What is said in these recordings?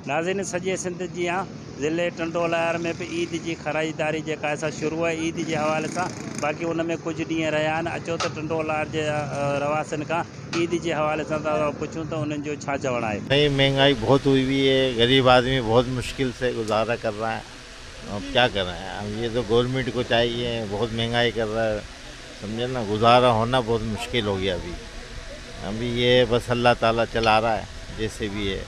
नाज़रीन सॼे सिंध जी ज़िले टंडोलायर में भी ईद की ख़रीदारी जेका शुरू है ईद के हवाले से। बाक़ी उन में कुछ ॾींहं रहिया आहिनि। अचो त टंडोलायर के रवासियुनि खां ईद के हवाले से पुछूं तो उन्हनि जो छा चवणु आहे। नहीं, महंगाई बहुत हुई हुई है, गरीब आदमी बहुत मुश्किल से गुजारा कर रहा है। अब क्या कर रहे हैं, अब ये तो गवर्नमेंट को चाहिए, बहुत महंगाई कर रहा है, समझे ना, गुजारा होना बहुत मुश्किल हो गया अभी ये बस अल्लाह ताला चला रहा है जैसे भी है।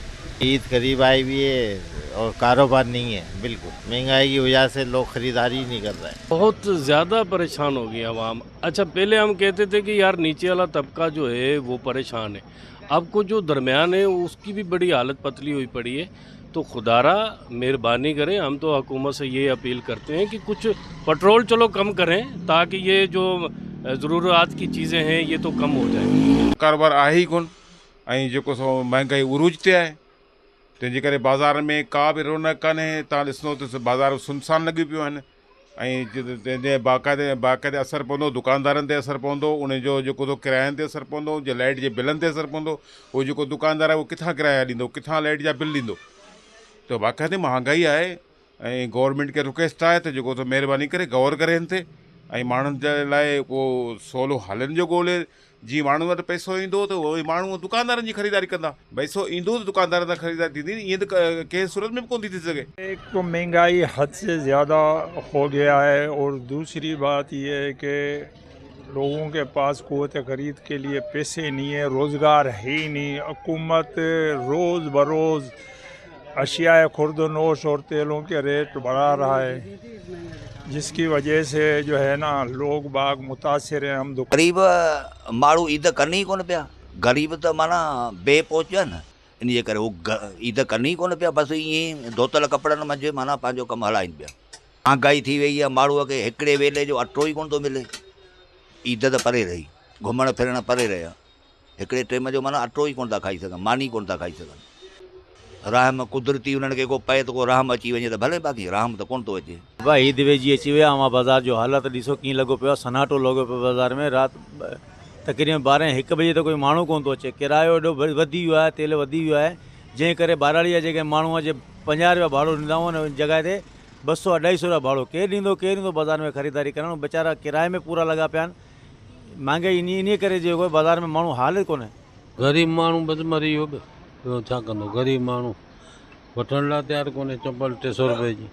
ईद करीब आई भी है और कारोबार नहीं है, बिल्कुल महंगाई की वजह से लोग ख़रीदारी ही नहीं कर रहे हैं। बहुत ज़्यादा परेशान हो गई आवाम। अच्छा, पहले हम कहते थे कि यार नीचे वाला तबका जो है वो परेशान है, अब को जो दरमियान है उसकी भी बड़ी हालत पतली हुई पड़ी है। तो खुदारा मेहरबानी करें, हम तो हुकूमत से ये अपील करते हैं कि कुछ पेट्रोल चलो कम करें ताकि ये जो ज़रूरत की चीज़ें हैं ये तो कम हो जाए। कारोबार आहे ही कोन ऐं जेको सो महंगाई उरूज ते आहे, तंहिंजे करे बाज़ार में का बि रौनक कान्हे। तव्हां ॾिसंदो त बाज़ार सुनसान लॻी पियूं आहिनि ऐं तंहिंजे बाक़ाइदे असरु पवंदो, दुकानदारनि ते असरु पवंदो, उन जो जेको सो किरायनि ते असरु पवंदो, जे लाइट जे बिलनि ते असरु पवंदो। उहो जेको दुकानदार आहे उहो किथां किराया ॾींदो, किथां लाइट जा बिल ॾींदो। त बाक़ाइदे महांगाई आहे ऐं गवर्नमेंट खे रिक्वेस्ट आहे त जेको सो महिरबानी करे गौर करे हिन ते ऐं माण्हुनि जे लाइ को सवलो हलनि जो ॻोल्हे। जीअं माण्हू वटि पैसो ईंदो त उहे माण्हू दुकानदारनि जी ख़रीदारी कंदा, पैसो ईंदो त दुकानदारनि सां ख़रीदारी थींदी। ईअं त कंहिं सूरत में बि कोन थी सघे। एक तो महंगाई हद से ज़्यादा हो गया है और दूसरी बात ये है कि लोगों के पास क़ुव्वत ख़रीद के लिए पैसे नहीं है, रोज़गार है ही नहीं। हुकूमत रोज़ बरोज़ अशियाए खुर्दनोश और तेलों के रेट बढ़ा रहा है, जिसकी वजह से जो है ना लोग बाग मुतासिर हैं। हम गरीब माण्हू ईद करनी ही कोन पिया। गरीब तो माना बेपोच न, इन जे करे वो ईद करनी ही कोन पिया। बसि ईअं धोतल कपिड़नि मंझि माना पंहिंजो कमु हलाइनि पिया। महांगाई थी वई आहे, माण्हूअ खे हिकिड़े वेले जो अटो ई कोन थो मिले। ईद त परे रही, घुमण फिरण परे रहिया, हिकिड़े टाइम जो माना अटो ई कोन था खाई सघनि, मानी कोन था खाई सघनि। रहम कुदरती उन्हनि खे को पए त को रहम अची वञे त भले, बाक़ी रहम त कोन थो अचे। भाई ईद वेझी अची विया, मां बाज़ार जो हालत ॾिसो कीअं लॻो पियो आहे, सन्नाटो लॻो पियो बाज़ार में। राति तक़रीबन 12-1 बजे त कोई माण्हू कोन थो अचे। किरायो एॾो वधी वियो आहे, तेल वधी वियो आहे, जंहिं करे बाराड़ीअ जेके माण्हूअ जे 50 रुपया भाड़ो ॾींदा हुआ उन जॻह ते 200-250 रुपया भाड़ो केरु ॾींदो बाज़ार में ख़रीदारी करणु। वीचारा किराए में पूरा लॻा पिया आहिनि। महांगाई इन करे जेको बाज़ार में माण्हू हाल ई कोन्हे। गरीब माण्हू बसि मरी वियो बि, ॿियो छा कंदो। गरीब माण्हू वठण लाइ तयारु कोन्हे चंपल 300 रुपए जी।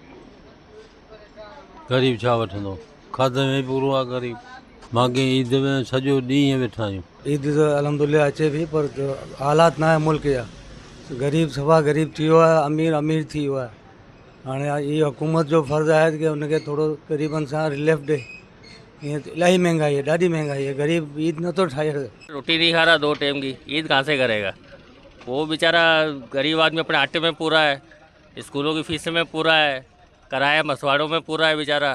गरीब छा वठंदो, खाधे में पूरो आहे गरीब। मांगे ईद में सॼो ॾींहुं वेठा आहियूं। ईद तो अल्हम्दुलिल्लाह अचे भी, पर हालात ना है मुल्क जा। गरीब सफ़ा गरीब थी वियो आहे, अमीर अमीर थी वियो आहे। हाणे इहा हुकूमत जो फ़र्ज़ु आहे कि उनखे थोरो ग़रीबनि सां रिलीफ ॾे। ईअं इलाही महंगाई है, ॾाढी महंगाई है। गरीब ईद नथो ठाहे। रोटी नहीं खा रहा 2 टाइम की, ईद कहाँ से करेगा वो बेचारा। गरीब आदमी अपने आटे में पूरा है, स्कूलों की फीस में पूरा है, किराया मसवाड़ों में पूरा है बेचारा।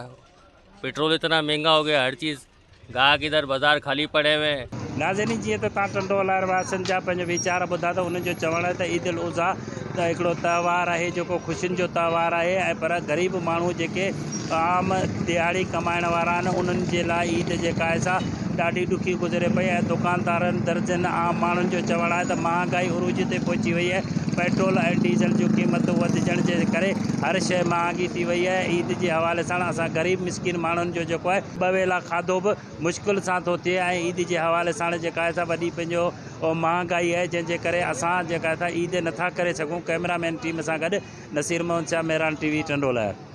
पेट्रोल इतना महंगा हो गया, हर चीज़। गाहक इधर बाज़ार खाली पड़े हुए हैं। नाज़रीन जीअं त तव्हां टंडोलायर वासियुनि जा पंहिंजो वीचार ॿुधा त उन्हनि जो चवणु आहे त ईद उल उज़हा त हिकिड़ो त्योहार आहे जेको ख़ुशियुनि जो त्योहार आहे। ऐं पर ग़रीब माण्हू जेके आम दिहाड़ी कमाइण वारा आहिनि उन्हनि जे लाइ ईद जेका आहे सा ॾाढी ॾुखी गुज़रे पई। ऐं दुकानदारनि दर्जन आम माण्हुनि जो चवणु आहे त महांगाई उरूज ते पहुची वई आहे। पेट्रोल ऐं डीज़ल जूं क़ीमतूं वधिजण जे करे हर शइ महांगी थी वई आहे। ईद जे हवाले सां असां ग़रीब मिसकिन माण्हुनि जो जेको आहे 2 वेला खाधो बि मुश्किल सां थो थिए। ऐं ईद जे हवाले सां जेका आहे वॾी पंहिंजो महांगाई आहे, जंहिंजे करे असां जेका ईद नथा करे सघूं। कैमरामैन टीम सां गॾु नसीर मोहन शाह, मेहरान TV टंडोलायर।